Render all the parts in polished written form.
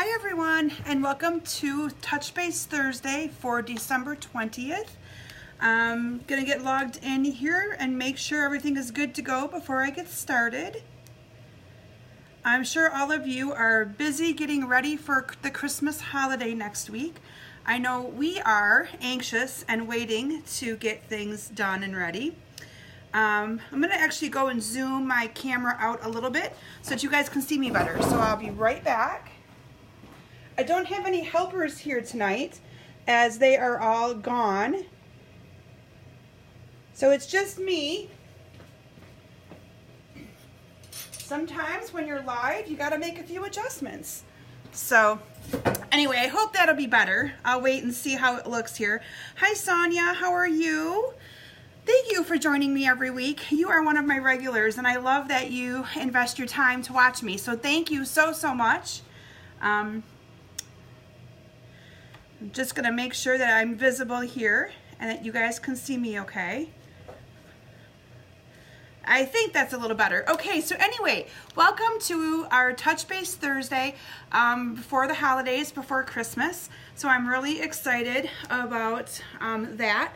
Hi everyone, and welcome to Touch Base Thursday for December 20th. I'm gonna get logged in here and make sure everything is good to go before I get started. I'm sure all of you are busy getting ready for the Christmas holiday next week. I know we are anxious and waiting to get things done and ready. I'm gonna actually go and zoom my camera out a little bit so that you guys can see me better. So I'll be right back. I don't have any helpers here tonight as they are all gone. So it's just me. Sometimes when you're live, you gotta make a few adjustments. So anyway, I hope that'll be better. I'll wait and see how it looks here. Hi Sonia, how are you? Thank you for joining me every week. You are one of my regulars and I love that you invest your time to watch me. So thank you so much. I'm just gonna make sure that I'm visible here and that you guys can see me okay. I think that's a little better. Okay, so anyway, welcome to our Touch Base Thursday before the holidays, before Christmas. So I'm really excited about that.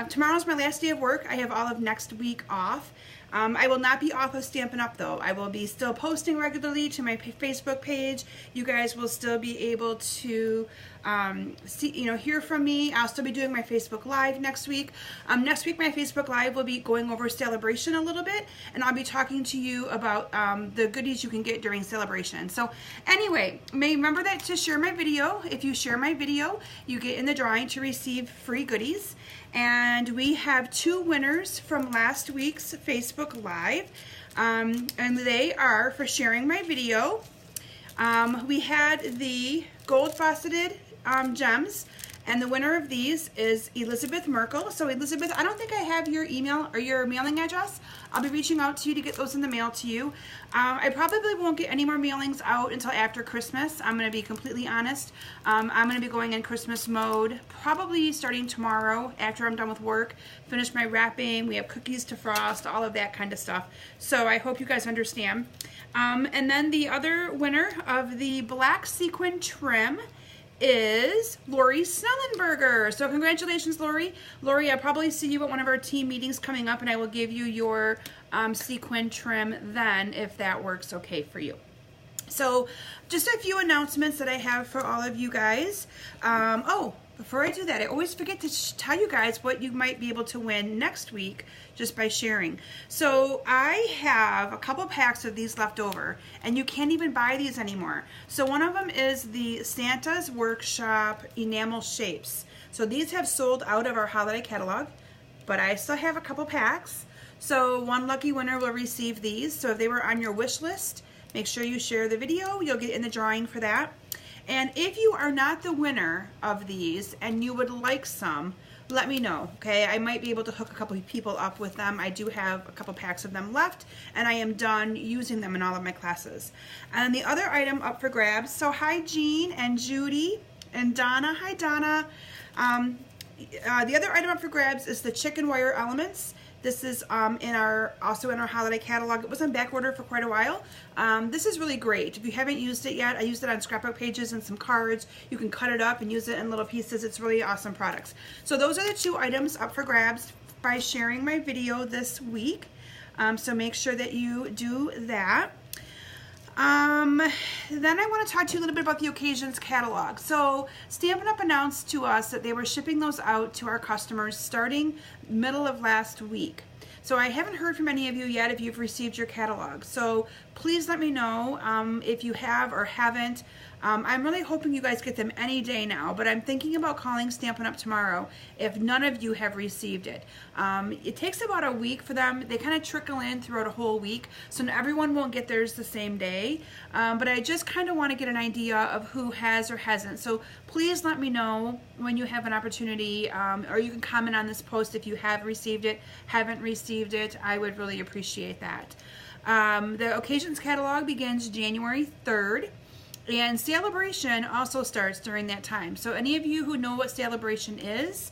Tomorrow's my last day of work. I have all of next week off. I will not be off of Stampin' Up though. I will be still posting regularly to my Facebook page. You guys will still be able to hear from me. I'll still be doing my Facebook Live next week. Next week my Facebook Live will be going over Celebration a little bit, and I'll be talking to you about the goodies you can get during Celebration. So anyway, remember that to share my video. If you share my video, you get in the drawing to receive free goodies. And we have two winners from last week's Facebook Live, and they are for sharing my video. We had the gold faceted gems, and the winner of these is Elizabeth Merkel. So Elizabeth, I don't think I have your email or your mailing address. I'll be reaching out to you to get those in the mail to you. I probably won't get any more mailings out until after Christmas. I'm going to be completely honest. I'm going to be going in Christmas mode probably starting tomorrow after I'm done with work. Finish my wrapping. We have cookies to frost, all of that kind of stuff. So I hope you guys understand. And then the other winner of the black sequin trim is Lori Snellenberger. So congratulations, Lori. Lori, I'll probably see you at one of our team meetings coming up, and I will give you your sequin trim then, if that works okay for you. So just a few announcements that I have for all of you guys. Before I do that, I always forget to tell you guys what you might be able to win next week just by sharing. So I have a couple packs of these left over, and you can't even buy these anymore. So one of them is the Santa's Workshop Enamel Shapes. So these have sold out of our holiday catalog, but I still have a couple packs. So one lucky winner will receive these. So if they were on your wish list, make sure you share the video. You'll get in the drawing for that. And if you are not the winner of these and you would like some, let me know, okay? I might be able to hook a couple of people up with them. I do have a couple packs of them left, and I am done using them in all of my classes. And the other item up for grabs, so hi Jean and Judy and Donna. Hi Donna. The other item up for grabs is the chicken wire elements. This is also in our holiday catalog. It was on back order for quite a while. This is really great. If you haven't used it yet, I used it on scrapbook pages and some cards. You can cut it up and use it in little pieces. It's really awesome products. So those are the two items up for grabs by sharing my video this week. So make sure that you do that. Then I want to talk to you a little bit about the Occasions catalog. So Stampin' Up! Announced to us that they were shipping those out to our customers starting middle of last week. So I haven't heard from any of you yet if you've received your catalog. So please let me know if you have or haven't. I'm really hoping you guys get them any day now, but I'm thinking about calling Stampin' Up! Tomorrow if none of you have received it. It takes about a week for them. They kind of trickle in throughout a whole week, so everyone won't get theirs the same day. But I just kind of want to get an idea of who has or hasn't. So please let me know when you have an opportunity, or you can comment on this post if you have received it, haven't received it. I would really appreciate that. The Occasions catalog begins January 3rd. And Celebration also starts during that time. So any of you who know what Celebration is,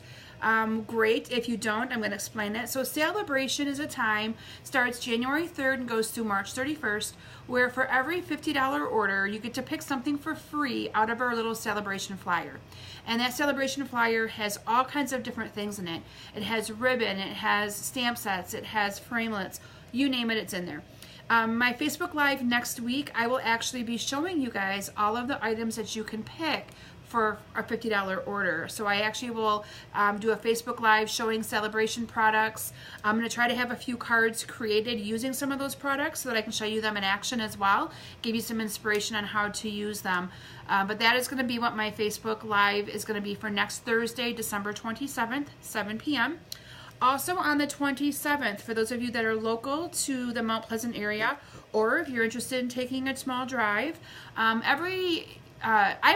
great. If you don't, I'm going to explain it. So celebration is a time, starts January 3rd and goes through March 31st, where for every $50 order, you get to pick something for free out of our little celebration flyer. And that celebration flyer has all kinds of different things in it. It has ribbon, it has stamp sets, it has framelits, you name it, it's in there. My Facebook Live next week, I will actually be showing you guys all of the items that you can pick for a $50 order. So I actually will do a Facebook Live showing celebration products. I'm going to try to have a few cards created using some of those products so that I can show you them in action as well, give you some inspiration on how to use them. But that is going to be what my Facebook Live is going to be for next Thursday, December 27th, 7 p.m. Also on the 27th, for those of you that are local to the Mount Pleasant area, or if you're interested in taking a small drive, I'm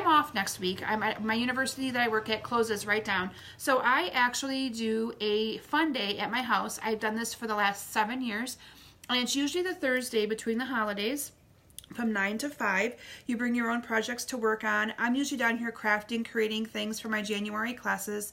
off next week. My university that I work at closes right down. So I actually do a fun day at my house. I've done this for the last 7 years, and it's usually the Thursday between the holidays from 9 to 5. You bring your own projects to work on. I'm usually down here crafting, creating things for my January classes.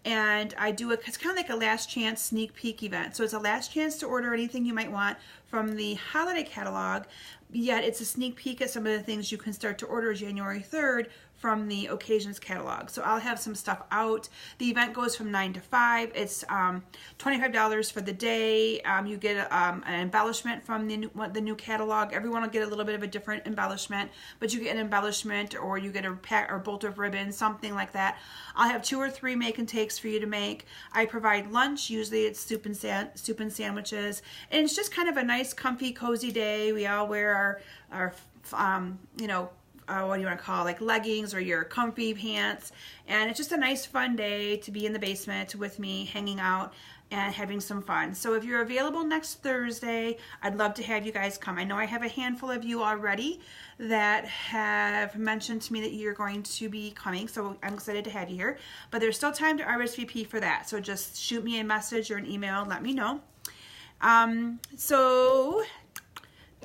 And I do it's kind of like a last chance sneak peek event. So it's a last chance to order anything you might want from the holiday catalog, yet it's a sneak peek at some of the things you can start to order January 3rd from the occasions catalog. So I'll have some stuff out. The event goes from 9 to 5. It's $25 for the day. You get an embellishment from the new catalog. Everyone will get a little bit of a different embellishment, but you get an embellishment, or you get a pack or bolt of ribbon, something like that. I'll have 2 or 3 make and takes for you to make. I provide lunch. Usually it's soup and sandwiches, and it's just kind of a nice, comfy, cozy day. We all wear our what do you want to call, like leggings or your comfy pants, and it's just a nice fun day to be in the basement with me, hanging out and having some fun. So if you're available next Thursday, I'd love to have you guys come. I know I have a handful of you already that have mentioned to me that you're going to be coming, so I'm excited to have you here, but there's still time to RSVP for that, so just shoot me a message or an email, let me know. So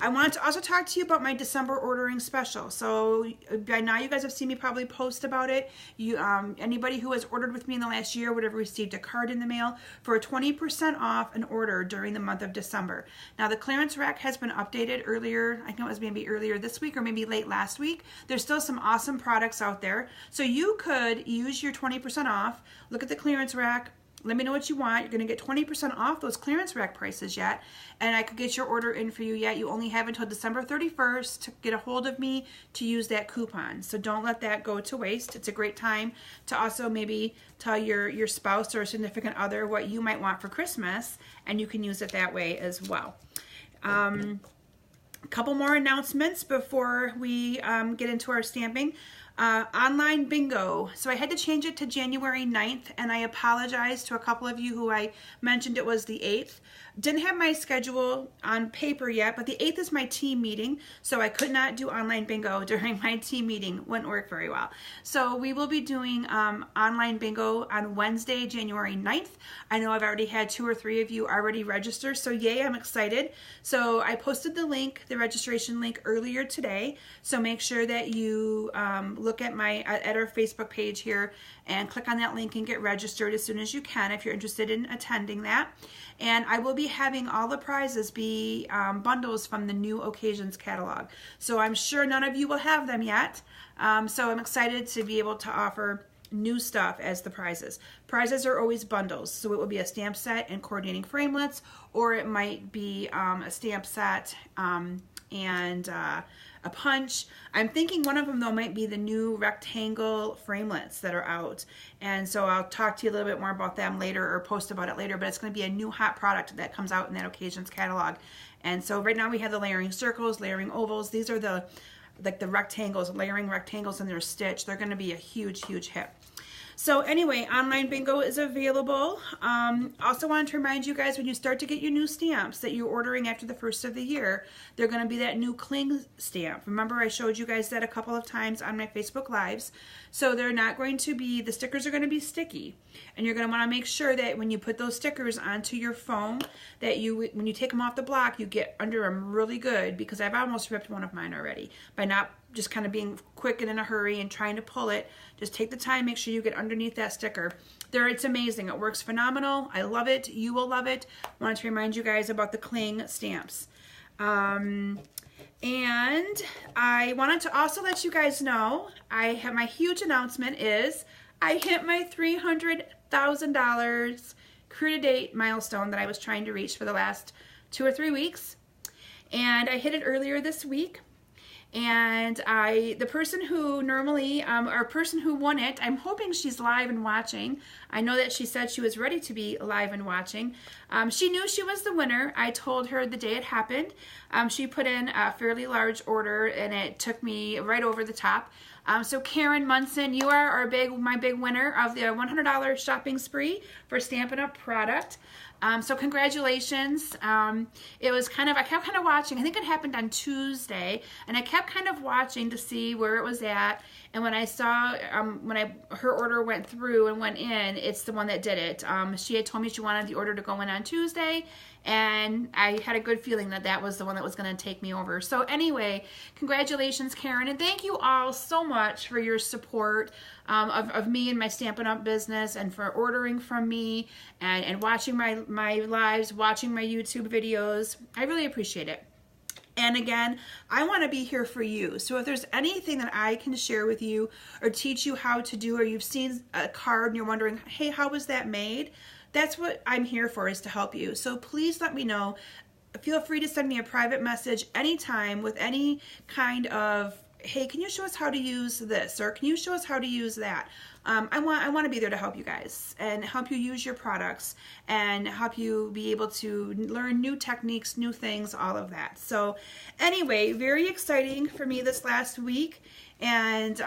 I wanted to also talk to you about my December ordering special. So by now you guys have seen me probably post about it. Anybody who has ordered with me in the last year would have received a card in the mail for 20% off an order during the month of December. Now the clearance rack has been updated earlier. I think it was maybe earlier this week or maybe late last week. There's still some awesome products out there. So you could use your 20% off, look at the clearance rack, let me know what you want. You're going to get 20% off those clearance rack prices yet, and I could get your order in for you yet. You only have until December 31st to get a hold of me to use that coupon. So don't let that go to waste. It's a great time to also maybe tell your spouse or significant other what you might want for Christmas, and you can use it that way as well. A couple more announcements before we get into our stamping. Online bingo. So I had to change it to January 9th, and I apologize to a couple of you who I mentioned it was the 8th. Didn't have my schedule on paper yet, but the 8th is my team meeting, so I could not do online bingo during my team meeting. Wouldn't work very well. So we will be doing online bingo on Wednesday, January 9th. I know I've already had 2 or 3 of you already register, so yay, I'm excited. So I posted the link, the registration link, earlier today, so make sure that you look at our Facebook page here and click on that link and get registered as soon as you can if you're interested in attending that. And I will be having all the prizes be bundles from the new occasions catalog. So I'm sure none of you will have them yet. So I'm excited to be able to offer new stuff as the prizes. Prizes are always bundles, so it will be a stamp set and coordinating framelits, or it might be a stamp set and a punch. I'm thinking one of them though might be the new rectangle framelits that are out, and so I'll talk to you a little bit more about them later or post about it later, but it's going to be a new hot product that comes out in that occasions catalog. And so right now we have the layering circles, layering ovals. These are the rectangles, layering rectangles, and they're stitched. They're going to be a huge hit. So anyway, online bingo is available. Also wanted to remind you guys, when you start to get your new stamps that you're ordering after the 1st of the year, they're going to be that new cling stamp. Remember I showed you guys that a couple of times on my Facebook Lives. So they're not going to be, the stickers are going to be sticky. And you're going to want to make sure that when you put those stickers onto your foam, that when you take them off the block, you get under them really good, because I've almost ripped one of mine already by not just kind of being quick and in a hurry and trying to pull it, just take the time, make sure you get underneath that sticker. It's amazing. It works phenomenal. I love it. You will love it. I wanted to remind you guys about the cling stamps. And I wanted to also let you guys know, my huge announcement is I hit my $300,000 crew to date milestone that I was trying to reach for the last 2 or 3 weeks. And I hit it earlier this week. And the person who normally, or person who won it, I'm hoping she's live and watching. I know that she said she was ready to be live and watching. She knew she was the winner. I told her the day it happened. She put in a fairly large order and it took me right over the top. So Karen Munson, you are my big winner of the $100 shopping spree for Stampin' Up! Product. So congratulations. It was I kept kind of watching. I think it happened on Tuesday, and I kept kind of watching to see where it was at. And when I saw, her order went through and went in, it's the one that did it. She had told me she wanted the order to go in on Tuesday, and I had a good feeling that that was the one that was going to take me over. So anyway, congratulations, Karen, and thank you all so much for your support of me and my Stampin' Up! Business, and for ordering from me and watching my lives, watching my YouTube videos. I really appreciate it. And again, I want to be here for you. So if there's anything that I can share with you or teach you how to do, or you've seen a card and you're wondering, hey, how was that made? That's what I'm here for, is to help you. So please let me know. Feel free to send me a private message anytime with any kind of, hey, can you show us how to use this? Or can you show us how to use that? I want to be there to help you guys and help you use your products and help you be able to learn new techniques, new things, all of that. So anyway, very exciting for me this last week. And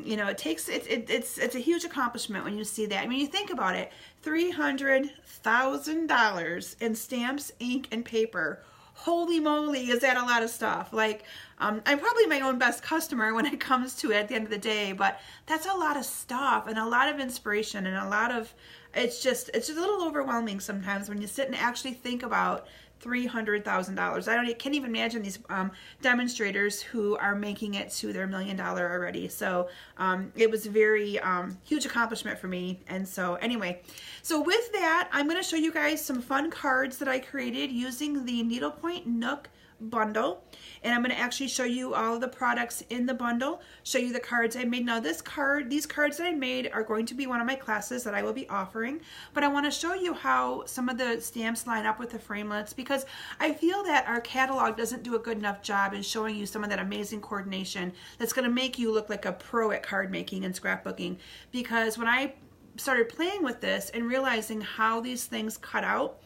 you know, it's a huge accomplishment when you see that. I mean, you think about it, $300,000 in stamps, ink, and paper. Holy moly, is that a lot of stuff? Like, I'm probably my own best customer when it comes to it at the end of the day, but that's a lot of stuff and a lot of inspiration and a lot of, it's just a little overwhelming sometimes when you sit and actually think about $300,000. I can't even imagine these demonstrators who are making it to their $1 million already. So it was a very huge accomplishment for me. And so anyway, so with that, I'm going to show you guys some fun cards that I created using the Needlepoint Nook bundle, and I'm going to actually show you all of the products in the bundle, show you the cards I made. Now these cards that I made are going to be one of my classes that I will be offering, but I want to show you how some of the stamps line up with the framelits, because I feel that our catalog doesn't do a good enough job in showing you some of that amazing coordination that's going to make you look like a pro at card making and scrapbooking. Because when I started playing with this and realizing how these things cut out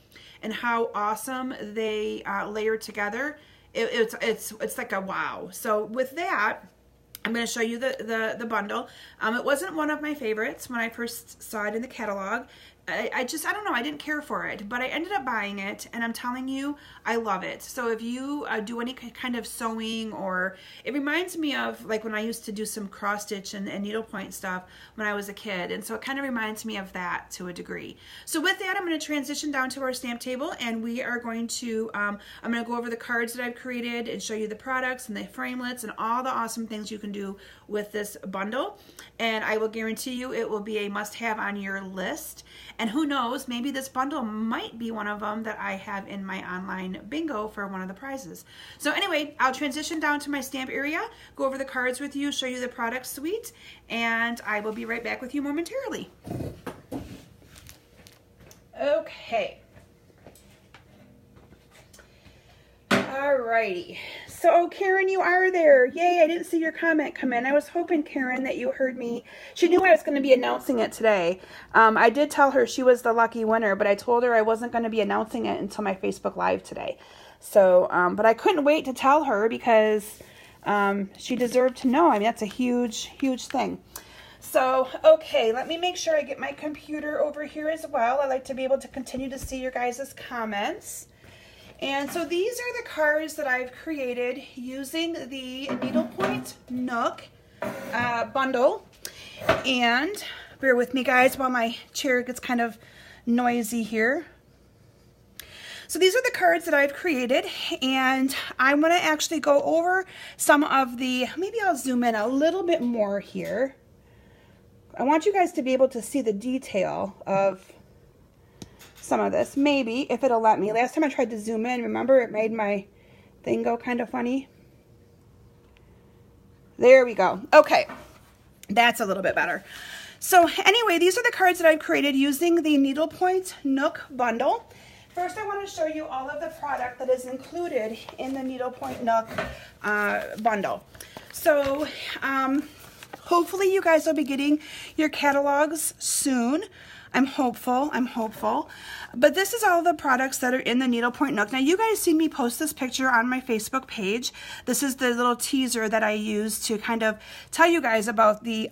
and how awesome they layer together, it's like a wow. So with that, I'm going to show you the bundle. It wasn't one of my favorites when I first saw it in the catalog. I don't know, I didn't care for it, but I ended up buying it, and I'm telling you, I love it. So if you do any kind of sewing, or it reminds me of like when I used to do some cross stitch and needlepoint stuff when I was a kid, and so it kind of reminds me of that to a degree. So with that, I'm going to transition down to our stamp table, and we are going to, I'm going to go over the cards that I've created and show you the products and the framelits and all the awesome things you can do with this bundle. And I will guarantee you it will be a must-have on your list. And who knows, maybe this bundle might be one of them that I have in my online bingo for one of the prizes. So anyway, I'll transition down to my stamp area, go over the cards with you, show you the product suite, and I will be right back with you momentarily. Okay. Alrighty. So Karen, you are there. Yay, I didn't see your comment come in. I was hoping, Karen, that you heard me. She knew I was going to be announcing it today. I did tell her she was the lucky winner, but I told her I wasn't going to be announcing it until my Facebook Live today. So, but I couldn't wait to tell her because she deserved to know. I mean, that's a huge, huge thing. So, okay, let me make sure I get my computer over here as well. I like to be able to continue to see your guys' comments. And so these are the cards that I've created using the Needlepoint Nook bundle. And bear with me, guys, while my chair gets kind of noisy here. So these are the cards that I've created, and I'm going to actually go over some of the, maybe I'll zoom in a little bit more here. I want you guys to be able to see the detail of some of this, maybe, if it'll let me. Last time I tried to zoom in, remember, it made my thing go kind of funny. There we go. Okay, that's a little bit better. So anyway, these are the cards that I've created using the Needlepoint Nook bundle. First, I want to show you all of the product that is included in the Needlepoint Nook bundle. So hopefully you guys will be getting your catalogs soon. I'm hopeful. But this is all the products that are in the Needlepoint Nook. Now, you guys see me post this picture on my Facebook page. This is the little teaser that I use to kind of tell you guys about the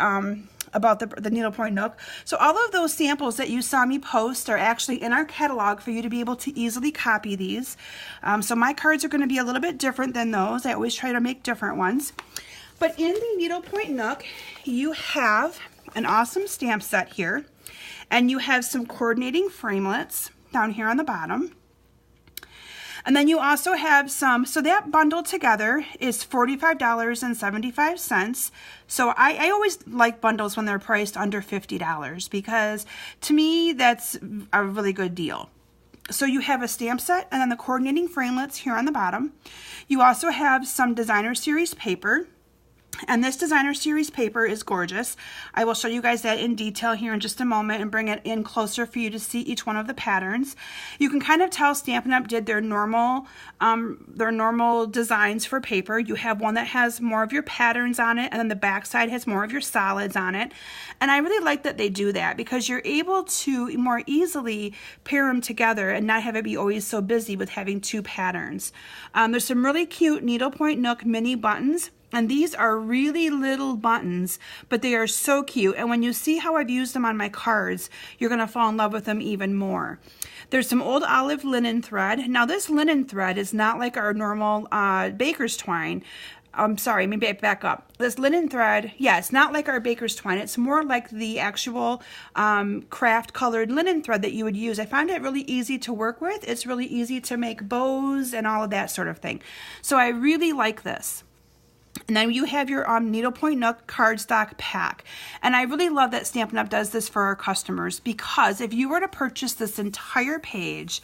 Needlepoint Nook. So all of those samples that you saw me post are actually in our catalog for you to be able to easily copy these. So my cards are going to be a little bit different than those. I always try to make different ones. But in the Needlepoint Nook, you have an awesome stamp set here. And you have some coordinating framelits down here on the bottom. And then you also have some, so that bundle together is $45.75. So I always like bundles when they're priced under $50 because to me that's a really good deal. So you have a stamp set and then the coordinating framelits here on the bottom. You also have some designer series paper. And this designer series paper is gorgeous. I will show you guys that in detail here in just a moment and bring it in closer for you to see each one of the patterns. You can kind of tell Stampin' Up! Did their normal designs for paper. You have one that has more of your patterns on it, and then the back side has more of your solids on it. And I really like that they do that because you're able to more easily pair them together and not have it be always so busy with having two patterns. There's some really cute Needlepoint Nook mini buttons. And these are really little buttons, but they are so cute. And when you see how I've used them on my cards, you're going to fall in love with them even more. There's some old olive linen thread. Now this linen thread is not like our normal baker's twine. I'm sorry, maybe I back up. This linen thread, yeah, it's not like our baker's twine. It's more like the actual craft colored linen thread that you would use. I find it really easy to work with. It's really easy to make bows and all of that sort of thing. So I really like this. And then you have your Needlepoint Nook cardstock pack. And I really love that Stampin' Up! Does this for our customers because if you were to purchase this entire page,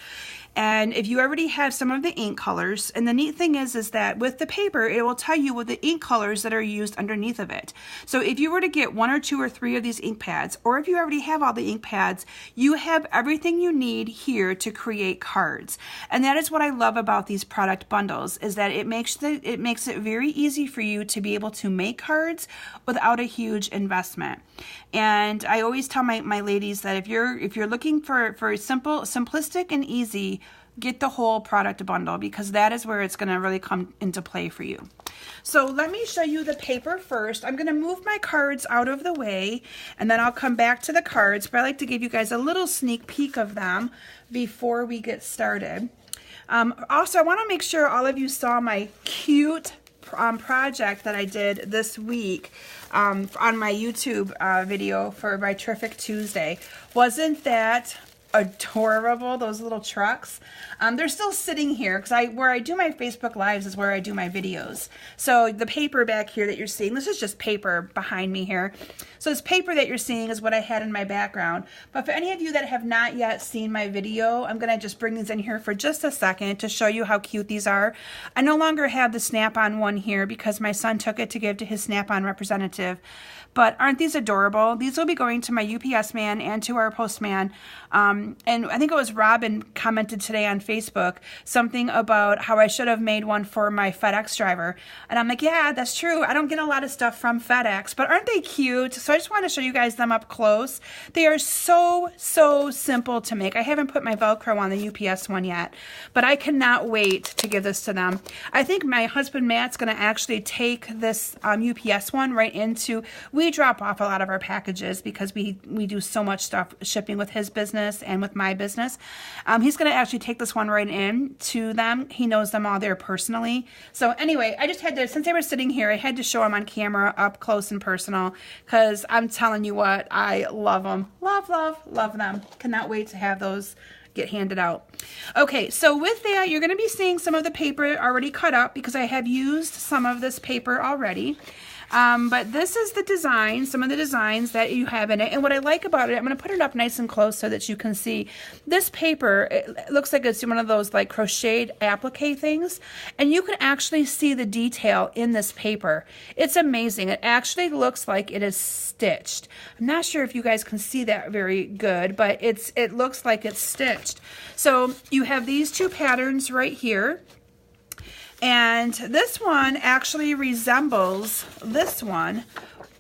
and if you already have some of the ink colors, and the neat thing is that with the paper, it will tell you what the ink colors that are used underneath of it. So if you were to get 1 or 2 or 3 of these ink pads, or if you already have all the ink pads, you have everything you need here to create cards. And that is what I love about these product bundles, is that it makes it very easy for you to be able to make cards without a huge investment. And I always tell my ladies that if you're looking for simple, simplistic and easy, get the whole product bundle because that is where it's going to really come into play for you. So let me show you the paper first. I'm going to move my cards out of the way and then I'll come back to the cards, but I like to give you guys a little sneak peek of them before we get started. Also, I want to make sure all of you saw my cute project that I did this week on my YouTube video for my Terrific Tuesday. Wasn't that adorable, those little trucks? They're still sitting here because where I do my Facebook Lives is where I do my videos. So the paper back here that you're seeing, this is just paper behind me here. So this paper that you're seeing is what I had in my background. But for any of you that have not yet seen my video, I'm going to just bring these in here for just a second to show you how cute these are. I no longer have the Snap-on one here because my son took it to give to his Snap-on representative. But aren't these adorable? These will be going to my UPS man and to our postman. And I think it was Robin commented today on Facebook something about how I should have made one for my FedEx driver. And I'm like, yeah, that's true. I don't get a lot of stuff from FedEx, but aren't they cute? So I just want to show you guys them up close. They are so simple to make. I haven't put my Velcro on the UPS one yet, but I cannot wait to give this to them. I think my husband Matt's going to actually take this UPS one right into, we drop off a lot of our packages because we do so much stuff shipping with his business and with my business. He's going to actually take this one right in to them. He knows them all there personally. So anyway, I just had to, since they were sitting here, I had to show them on camera up close and personal because I'm telling you what, I love them. Love them. Cannot wait to have those get handed out. Okay, so with that, you're going to be seeing some of the paper already cut up because I have used some of this paper already. But this is the design, some of the designs that you have in it. And what I like about it, I'm going to put it up nice and close so that you can see. This paper, it looks like it's one of those like crocheted applique things. And you can actually see the detail in this paper. It's amazing. It actually looks like it is stitched. I'm not sure if you guys can see that very good, but it looks like it's stitched. So you have these two patterns right here. And this one actually resembles this one,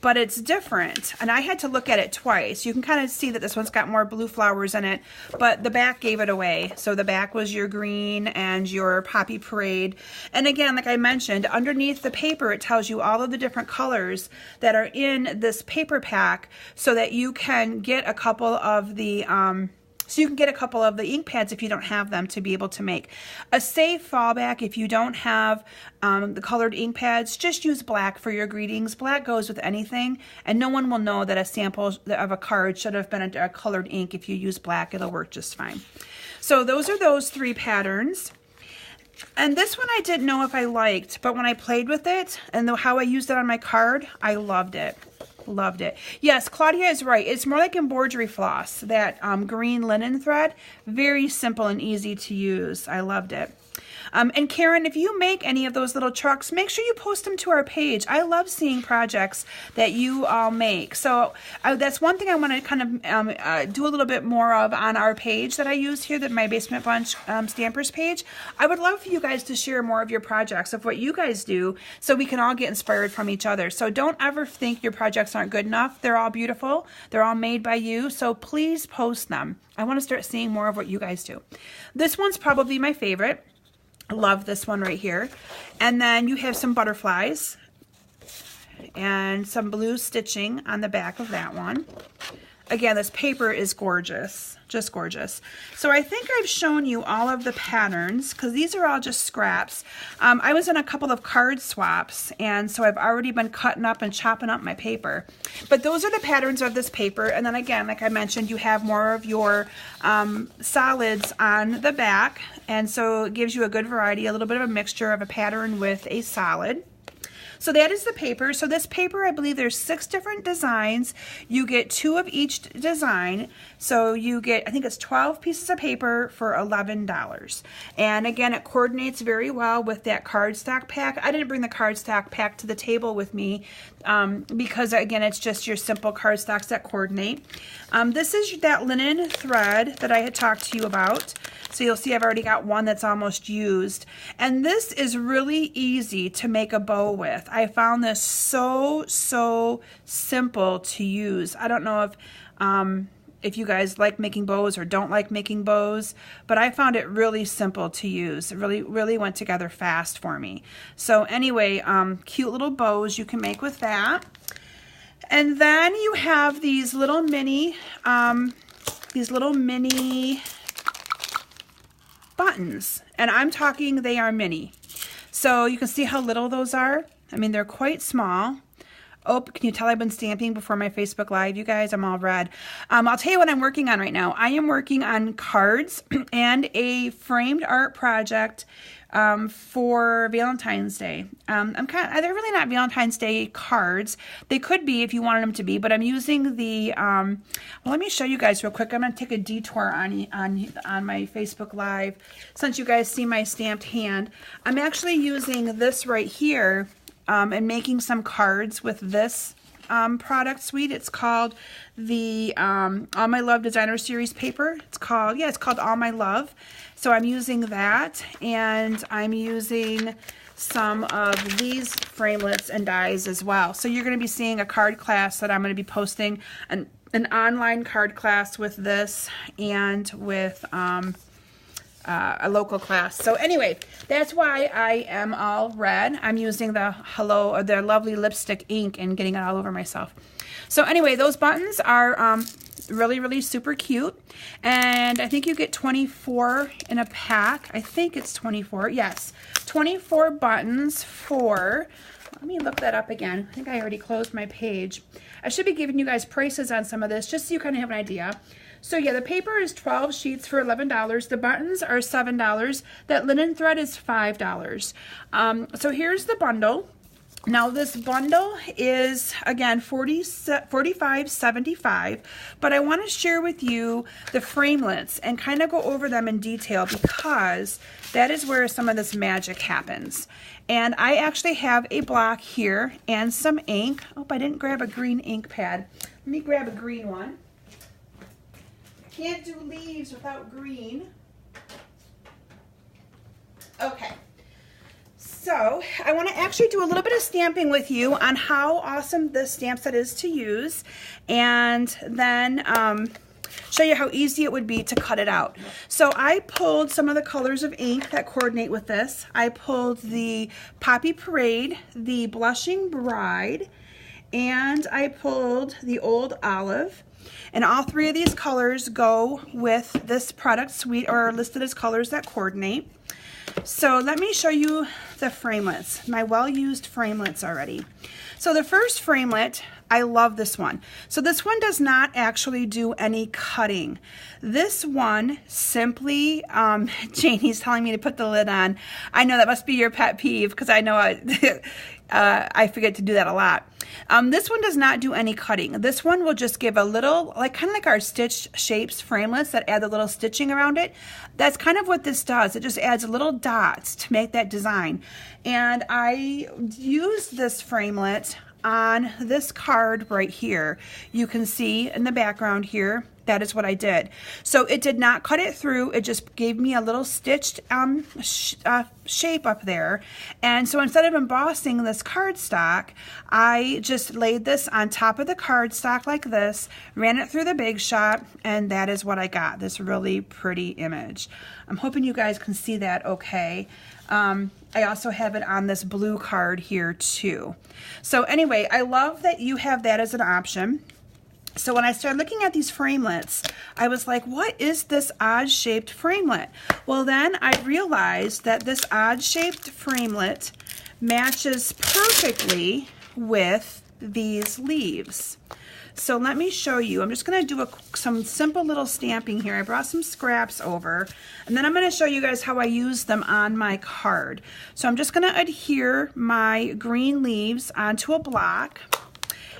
but it's different. And I had to look at it twice. You can kind of see that this one's got more blue flowers in it, but the back gave it away. So the back was your green and your poppy parade. And again, like I mentioned, underneath the paper, it tells you all of the different colors that are in this paper pack so that you can get a couple of the ink pads if you don't have them to be able to make. A safe fallback if you don't have the colored ink pads, just use black for your greetings. Black goes with anything, and no one will know that a sample of a card should have been a colored ink. If you use black, it'll work just fine. So those are those three patterns. And this one I didn't know if I liked, but when I played with it and how I used it on my card, I loved it. Loved it. Yes, Claudia is right. It's more like embroidery floss, that green linen thread. Very simple and easy to use. I loved it. And Karen, if you make any of those little trucks, make sure you post them to our page. I love seeing projects that you all make. So that's one thing I want to kind of do a little bit more of on our page that I use here, that my Basement Bunch Stampers page. I would love for you guys to share more of your projects, of what you guys do, so we can all get inspired from each other. So don't ever think your projects aren't good enough. They're all beautiful. They're all made by you. So please post them. I want to start seeing more of what you guys do. This one's probably my favorite. I love this one right here. And then you have some butterflies and some blue stitching on the back of that one. Again, this paper is gorgeous, just gorgeous. So I think I've shown you all of the patterns because these are all just scraps. I was in a couple of card swaps, and so I've already been cutting up and chopping up my paper. But those are the patterns of this paper. And then again, like I mentioned, you have more of your solids on the back. And so it gives you a good variety, a little bit of a mixture of a pattern with a solid. So that is the paper. So this paper, I believe there's 6 different designs. You get 2 of each design. So you get, I think it's 12 pieces of paper for $11. And again, it coordinates very well with that cardstock pack. I didn't bring the cardstock pack to the table with me because again, it's just your simple cardstocks that coordinate. This is that linen thread that I had talked to you about. So you'll see I've already got one that's almost used. And this is really easy to make a bow with. I found this so simple to use. I don't know if you guys like making bows or don't like making bows, but I found it really simple to use. It really went together fast for me. So anyway, cute little bows you can make with that. And then you have these little mini buttons, and I'm talking they are mini. So you can see how little those are. I mean, they're quite small. Oh, can you tell I've been stamping before my Facebook Live, you guys? I'm all red. I'll tell you what I'm working on right now. I am working on cards and a framed art project for Valentine's Day. They're really not Valentine's Day cards. They could be if you wanted them to be, but I'm using the, well, let me show you guys real quick. I'm going to take a detour on my Facebook Live since you guys see my stamped hand. I'm actually using this right here and making some cards with this product suite. It's called the All My Love Designer Series paper. It's called All My Love. So I'm using that, and I'm using some of these framelits and dies as well. So you're going to be seeing a card class that I'm going to be posting, an online card class with this and with a local class. So anyway, that's why I am all red. I'm using the lovely lipstick ink and getting it all over myself. So anyway, those buttons are really super cute, and I think you get 24 in a pack. I think it's 24. Yes, 24 buttons for, let me look that up again. I think I already closed my page. I should be giving you guys prices on some of this just so you kind of have an idea. So yeah, the paper is 12 sheets for $11. The buttons are $7. That linen thread is $5. So here's the bundle. Now this bundle is, again, $45.75, but I want to share with you the framelits and kind of go over them in detail because that is where some of this magic happens. And I actually have a block here and some ink. Oh, I didn't grab a green ink pad. Let me grab a green one. Can't do leaves without green. Okay. So I want to actually do a little bit of stamping with you on how awesome this stamp set is to use, and then show you how easy it would be to cut it out. So I pulled some of the colors of ink that coordinate with this. I pulled the Poppy Parade, the Blushing Bride, and I pulled the Old Olive. And all three of these colors go with this product suite, or are listed as colors that coordinate. So let me show you the framelits, my well-used framelits already. So the first framelit, I love this one. So this one does not actually do any cutting. This one simply, Janie's telling me to put the lid on. I know that must be your pet peeve because I know I forget to do that a lot. This one does not do any cutting. This one will just give a little, kind of like our stitch shapes framelits that add the little stitching around it. That's kind of what this does. It just adds little dots to make that design. And I used this framelit on this card right here. You can see in the background here, that is what I did. So it did not cut it through, it just gave me a little stitched shape up there. And so instead of embossing this cardstock, I just laid this on top of the cardstock like this, ran it through the Big Shot, and that is what I got, this really pretty image. I'm hoping you guys can see that okay. I also have it on this blue card here too. So anyway, I love that you have that as an option. So when I started looking at these framelits, I was like, what is this odd shaped framelit? Well, then I realized that this odd shaped framelit matches perfectly with these leaves. So let me show you. I'm just going to do some simple little stamping here. I brought some scraps over, and then I'm going to show you guys how I use them on my card. So I'm just going to adhere my green leaves onto a block.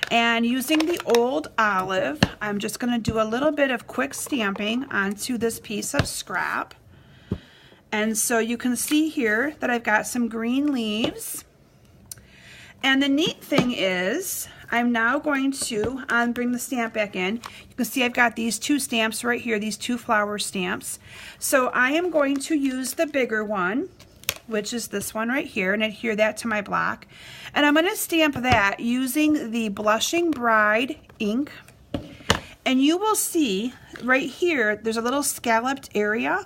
And using the Old Olive, I'm just going to do a little bit of quick stamping onto this piece of scrap. And so you can see here that I've got some green leaves. And the neat thing is, I'm now going to bring the stamp back in. You can see I've got these two stamps right here, these two flower stamps. So I am going to use the bigger one, which is this one right here, and adhere that to my block. And I'm going to stamp that using the Blushing Bride ink. And you will see right here, there's a little scalloped area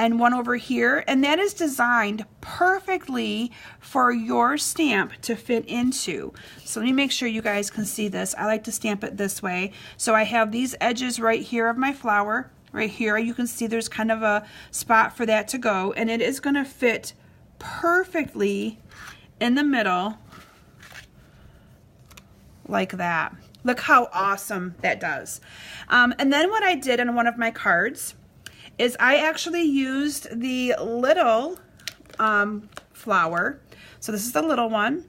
and one over here, and that is designed perfectly for your stamp to fit into. So let me make sure you guys can see this. I like to stamp it this way. So I have these edges right here of my flower. Right here, you can see there's kind of a spot for that to go, and it is going to fit perfectly in the middle like that. Look how awesome that does. And then what I did on one of my cards is I actually used the little flower. So this is the little one.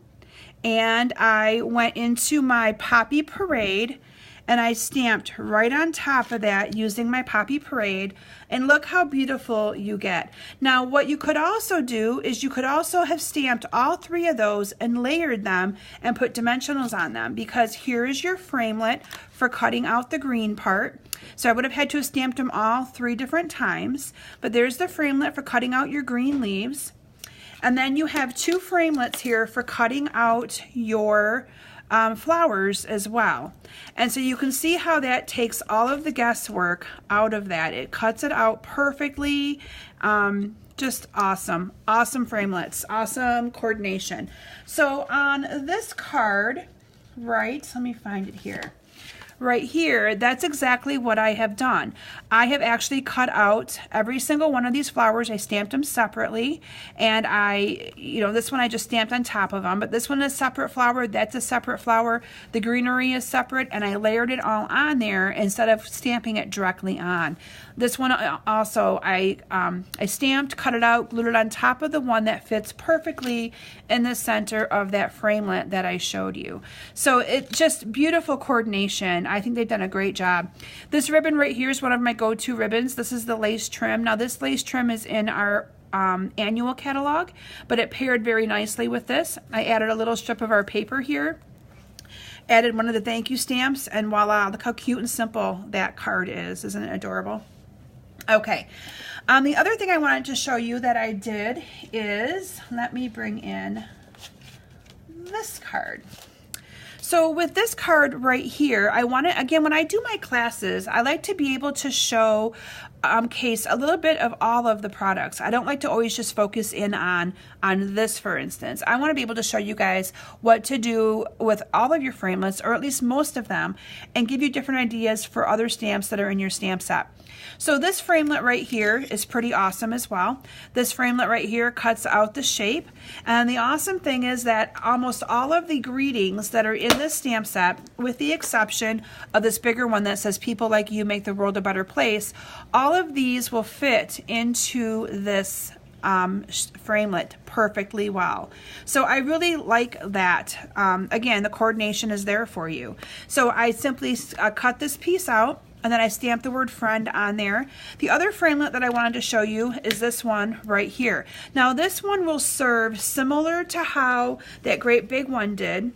And I went into my Poppy Parade and I stamped right on top of that using my Poppy Parade, and look how beautiful you get. Now what you could also do is you could also have stamped all three of those and layered them and put dimensionals on them, because here is your framelit for cutting out the green part. So I would have had to have stamped them all 3 different times, but there's the framelit for cutting out your green leaves. And then you have 2 framelits here for cutting out your flowers as well. And so you can see how that takes all of the guesswork out of that. It cuts it out perfectly. Just awesome. Awesome framelits. Awesome coordination. So on this card, right, let me find it here. right here, that's exactly what I have done. I have actually cut out every single one of these flowers. I stamped them separately, and this one I just stamped on top of them, but this one is a separate flower, that's a separate flower, the greenery is separate, and I layered it all on there instead of stamping it directly on. This one also, I stamped, cut it out, glued it on top of the one that fits perfectly in the center of that framelit that I showed you. So it's just beautiful coordination. I think they've done a great job. This ribbon right here is one of my go-to ribbons. This is the lace trim. Now this lace trim is in our annual catalog, but it paired very nicely with this. I added a little strip of our paper here, added one of the thank you stamps, and voila, look how cute and simple that card is. Isn't it adorable? Okay, the other thing I wanted to show you that I did is, let me bring in this card. So with this card right here, I want to, again, when I do my classes, I like to be able to show case a little bit of all of the products. I don't like to always just focus in on this, for instance. I want to be able to show you guys what to do with all of your framelits, or at least most of them, and give you different ideas for other stamps that are in your stamp set. So this framelit right here is pretty awesome as well. This framelit right here cuts out the shape, and the awesome thing is that almost all of the greetings that are in this stamp set, with the exception of this bigger one that says people like you make the world a better place, all of these will fit into this framelit perfectly well. So I really like that. Again, the coordination is there for you. So I simply cut this piece out, and then I stamped the word friend on there. The other framelit that I wanted to show you is this one right here. Now this one will serve similar to how that great big one did,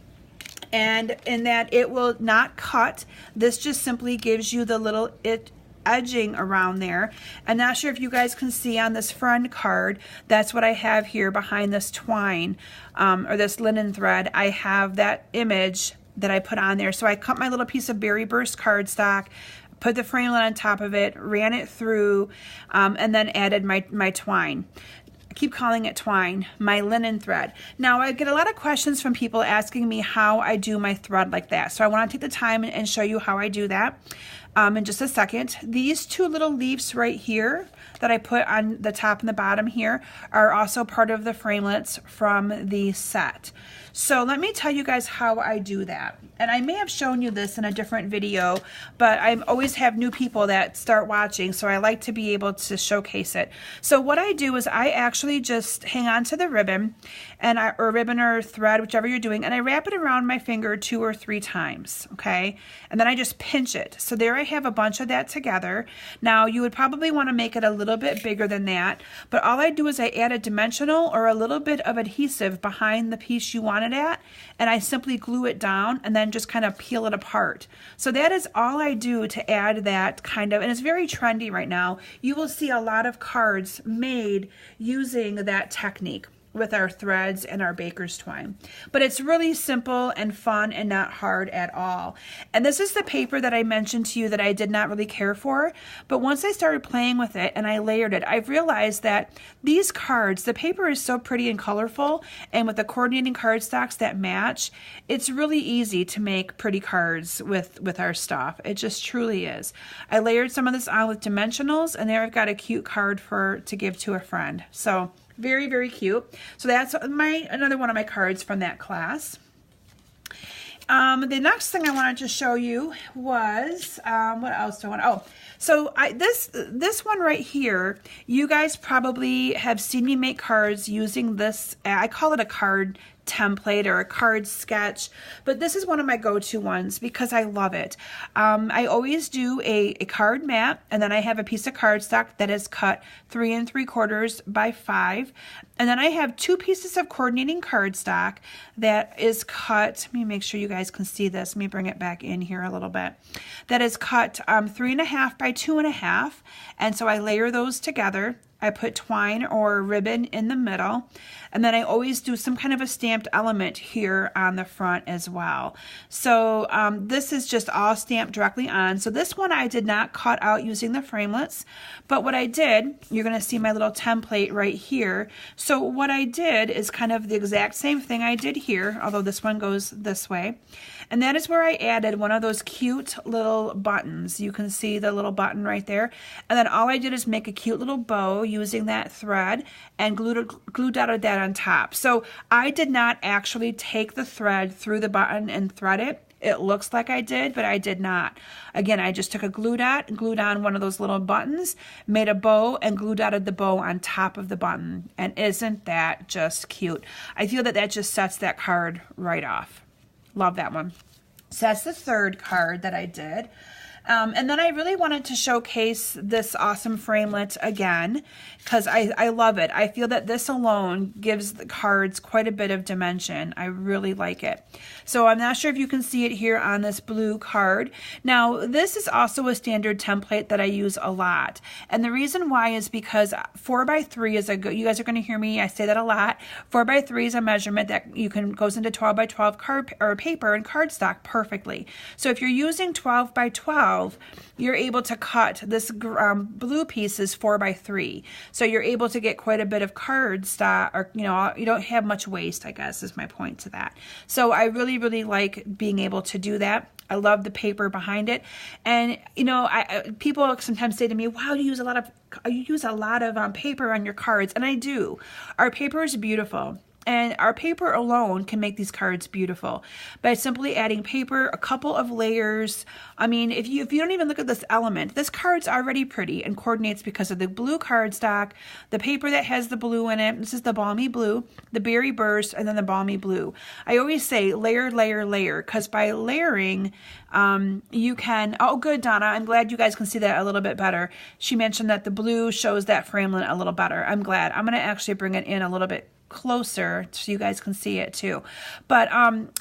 and in that it will not cut. This just simply gives you the little edging around there. I'm not sure if you guys can see on this friend card, that's what I have here behind this twine or this linen thread. I have that image that I put on there. So I cut my little piece of Berry Burst cardstock, put the framelit on top of it, ran it through, and then added my twine. I keep calling it twine, my linen thread. Now I get a lot of questions from people asking me how I do my thread like that. So I want to take the time and show you how I do that in just a second. These two little leaves right here that I put on the top and the bottom here are also part of the framelits from the set. So let me tell you guys how I do that. And I may have shown you this in a different video, but I always have new people that start watching, so I like to be able to showcase it. So what I do is I actually just hang on to the ribbon, or ribbon or thread, whichever you're doing, and I wrap it around my finger 2 or 3 times, okay? And then I just pinch it. So there I have a bunch of that together. Now you would probably want to make it a little bit bigger than that, but all I do is I add a dimensional or a little bit of adhesive behind the piece you want it at, and I simply glue it down and then just kind of peel it apart. So that is all I do to add that kind of, and it's very trendy right now. You will see a lot of cards made using that technique with our threads and our baker's twine. But it's really simple and fun and not hard at all. And this is the paper that I mentioned to you that I did not really care for, but once I started playing with it and I layered it, I've realized that these cards, the paper is so pretty and colorful, and with the coordinating cardstocks that match, it's really easy to make pretty cards with our stuff. It just truly is. I layered some of this on with dimensionals, and there I've got a cute card to give to a friend. So very, very cute. So that's another one of my cards from that class. The next thing I wanted to show you was, what else do I want? Oh, so this one right here, you guys probably have seen me make cards using this, I call it a card template or a card sketch, but this is one of my go-to ones because I love it. I always do a card mat, and then I have a piece of cardstock that is cut 3 3/4 by 5, and then I have 2 pieces of coordinating cardstock that is cut, let me make sure you guys can see this, let me bring it back in here a little bit, that is cut 3 1/2 by 2 1/2, and so I layer those together. I put twine or ribbon in the middle, and then I always do some kind of a stamped element here on the front as well. So this is just all stamped directly on. So this one I did not cut out using the framelits, but what I did, you're going to see my little template right here. So what I did is kind of the exact same thing I did here, although this one goes this way. And that is where I added one of those cute little buttons. You can see the little button right there. And then all I did is make a cute little bow using that thread and glue dotted that on top. So I did not actually take the thread through the button and thread it. It looks like I did, but I did not. Again, I just took a glue dot, glued on one of those little buttons, made a bow, and glue dotted the bow on top of the button. And isn't that just cute? I feel that that just sets that card right off. Love that one. So that's the third card that I did. And then I really wanted to showcase this awesome framelit again because I love it. I feel that this alone gives the cards quite a bit of dimension. I really like it. So I'm not sure if you can see it here on this blue card. Now, this is also a standard template that I use a lot. And the reason why is because 4x3 is you guys are going to hear me, I say that a lot. 4x3 is a measurement that goes into 12x12 card or paper and cardstock perfectly. So if you're using 12x12, you're able to cut this blue piece is 4x3. So you're able to get quite a bit of cardstock, or you don't have much waste, I guess is my point to that. So I really, really like being able to do that. I love the paper behind it. And people sometimes say to me, wow, you use a lot of paper on your cards. And I do. Our paper is beautiful. And our paper alone can make these cards beautiful by simply adding paper, a couple of layers. I mean, if you don't even look at this element, this card's already pretty and coordinates because of the blue cardstock, the paper that has the blue in it. This is the balmy blue, the berry burst, and then the balmy blue. I always say layer, layer, layer, because by layering, you can, oh good, Donna, I'm glad you guys can see that a little bit better. She mentioned that the blue shows that framelit a little better. I'm glad. I'm going to actually bring it in a little bit closer so you guys can see it too. But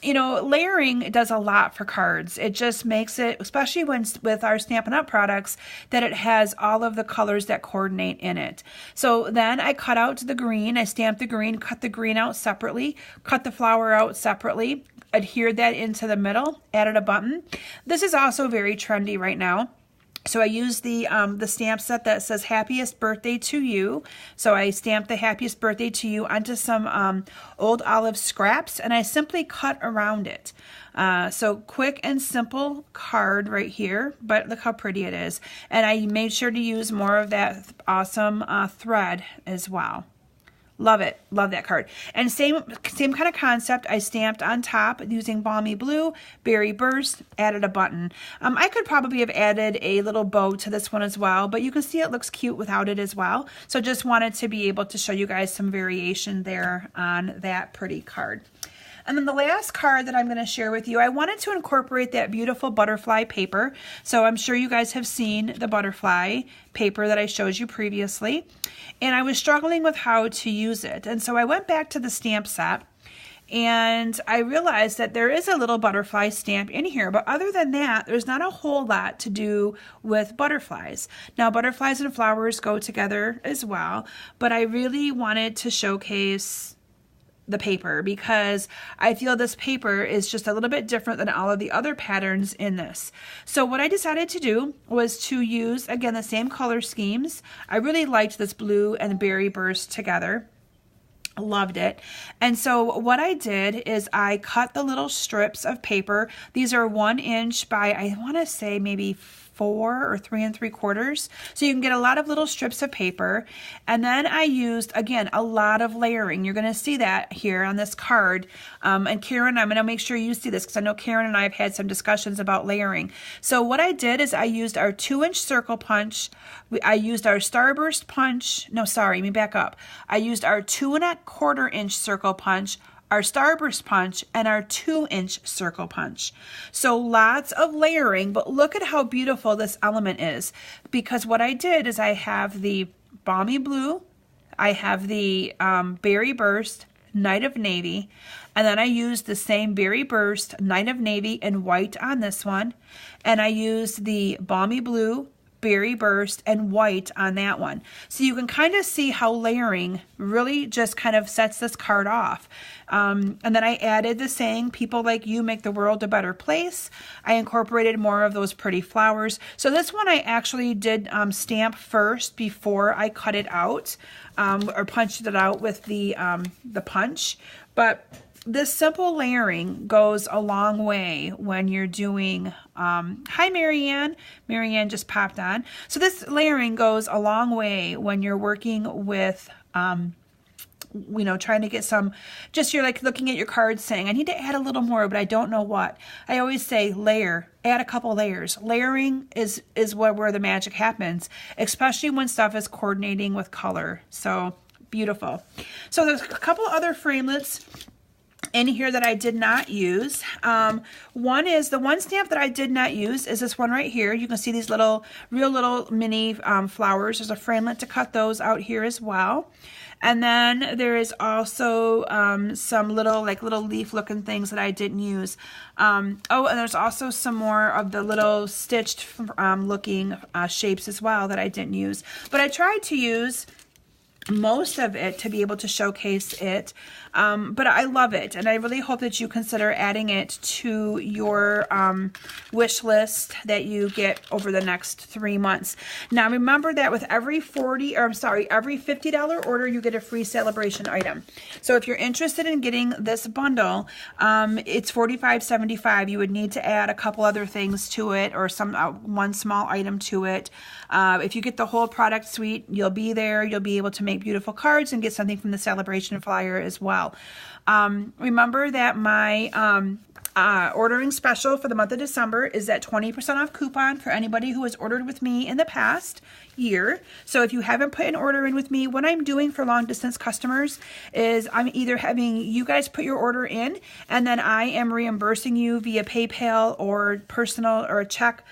layering does a lot for cards. It just makes it, especially with our Stampin' Up! Products, that it has all of the colors that coordinate in it. So then I cut out the green, I stamped the green, cut the green out separately, cut the flower out separately, adhered that into the middle, added a button. This is also very trendy right now. So I used the stamp set that says happiest birthday to you. So I stamped the happiest birthday to you onto some old olive scraps, and I simply cut around it. So quick and simple card right here, but look how pretty it is. And I made sure to use more of that awesome thread as well. Love it. Love that card. And same kind of concept. I stamped on top using balmy blue, berry burst, added a button. I could probably have added a little bow to this one as well, but you can see it looks cute without it as well. So just wanted to be able to show you guys some variation there on that pretty card. And then the last card that I'm going to share with you, I wanted to incorporate that beautiful butterfly paper. So I'm sure you guys have seen the butterfly paper that I showed you previously. And I was struggling with how to use it. And so I went back to the stamp set and I realized that there is a little butterfly stamp in here. But other than that, there's not a whole lot to do with butterflies. Now, butterflies and flowers go together as well. But I really wanted to showcase the paper because I feel this paper is just a little bit different than all of the other patterns in this. So what I decided to do was to use, again, the same color schemes. I really liked this blue and berry burst together. Loved it. And so what I did is I cut the little strips of paper. These are 1 inch by, I want to say maybe 4 or 3 3/4. So you can get a lot of little strips of paper. And then I used, again, a lot of layering. You're going to see that here on this card. And Karen, I'm going to make sure you see this because I know Karen and I have had some discussions about layering. So what I did is I used our 2-inch circle punch. I used our starburst punch. No, sorry, let me back up. I used our 2 1/4 inch circle punch, our starburst punch, and our 2-inch circle punch. So lots of layering, but look at how beautiful this element is. Because what I did is I have the balmy blue, I have the berry burst, Night of Navy, and then I used the same berry burst, Night of Navy, and white on this one, and I used the balmy blue, Berry Burst, and white on that one. So you can kind of see how layering really just kind of sets this card off. And then I added the saying, people like you make the world a better place. I incorporated more of those pretty flowers. So this one I actually did stamp first before I cut it out, or punched it out with the punch. But this simple layering goes a long way when you're doing, hi Marianne. Marianne just popped on. So this layering goes a long way when you're working with, you know, trying to get some, just you're like looking at your cards saying, I need to add a little more, but I don't know what. I always say layer, add a couple layers. Layering is where the magic happens, especially when stuff is coordinating with color. So beautiful. So there's a couple other framelits in here that I did not use. One is, the one stamp that I did not use is this one right here. You can see these little, real little mini flowers. There's a framelit to cut those out here as well. And then there is also some little leaf looking things that I didn't use. Oh, and there's also some more of the little stitched looking shapes as well that I didn't use. But I tried to use most of it to be able to showcase it, but I love it, and I really hope that you consider adding it to your wish list that you get over the next 3 months. Now remember that with every every $50 order you get a free celebration item. So if you're interested in getting this bundle, it's $45.75. You would need to add a couple other things to it, or some one small item to it. If you get the whole product suite, you'll be there. You'll be able to make beautiful cards and get something from the celebration flyer as well. Remember that my ordering special for the month of December is that 20% off coupon for anybody who has ordered with me in the past year. So if you haven't put an order in with me, what I'm doing for long distance customers is I'm either having you guys put your order in, and then I am reimbursing you via PayPal or personal or a check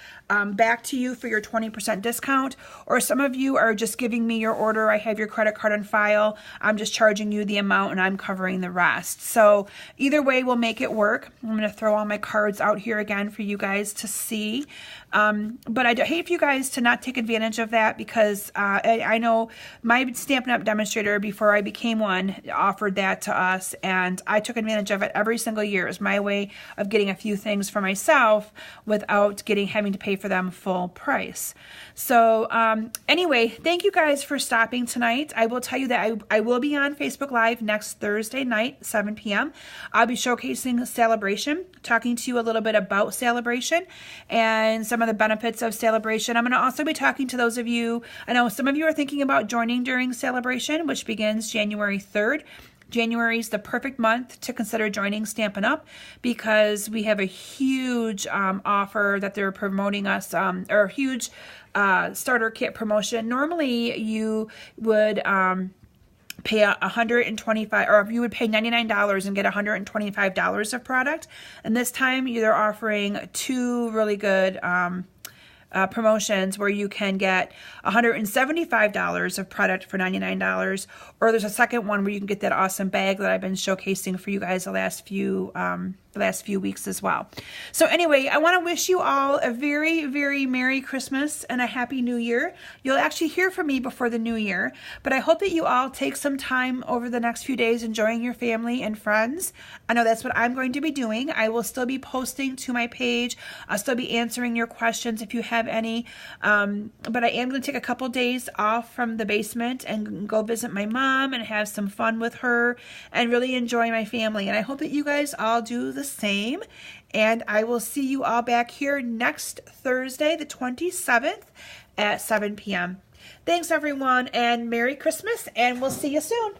back to you for your 20% discount, or some of you are just giving me your order. I have your credit card on file. I'm just charging you the amount and I'm covering the rest. So either way, we'll make it work. I'm going to throw all my cards out here again for you guys to see. But I hate for you guys to not take advantage of that, because I know my Stampin' Up! Demonstrator, before I became one, offered that to us, and I took advantage of it every single year. It was my way of getting a few things for myself without having to pay for them full price. So anyway, thank you guys for stopping tonight. I will tell you that I will be on Facebook Live next Thursday night, 7 p.m. I'll be showcasing Celebration, talking to you a little bit about Celebration and some of the benefits of Celebration. I'm going to also be talking to those of you, I know some of you are thinking about joining during Celebration, which begins January 3rd. January is the perfect month to consider joining Stampin' Up! Because we have a huge offer that they're promoting us, or a huge starter kit promotion. Normally you would pay $125, or you would pay $99 and get $125 of product. And this time they're offering two really good promotions where you can get $175 of product for $99, or there's a second one where you can get that awesome bag that I've been showcasing for you guys the last few weeks as well. So anyway, I want to wish you all a very, very Merry Christmas and a Happy New Year. You'll actually hear from me before the New Year, but I hope that you all take some time over the next few days enjoying your family and friends. I know that's what I'm going to be doing. I will still be posting to my page. I'll still be answering your questions if you have any, but I am going to take a couple days off from the basement and go visit my mom and have some fun with her and really enjoy my family. And I hope that you guys all do the same. And I will see you all back here next Thursday, the 27th at 7 p.m. Thanks everyone, and Merry Christmas, and we'll see you soon.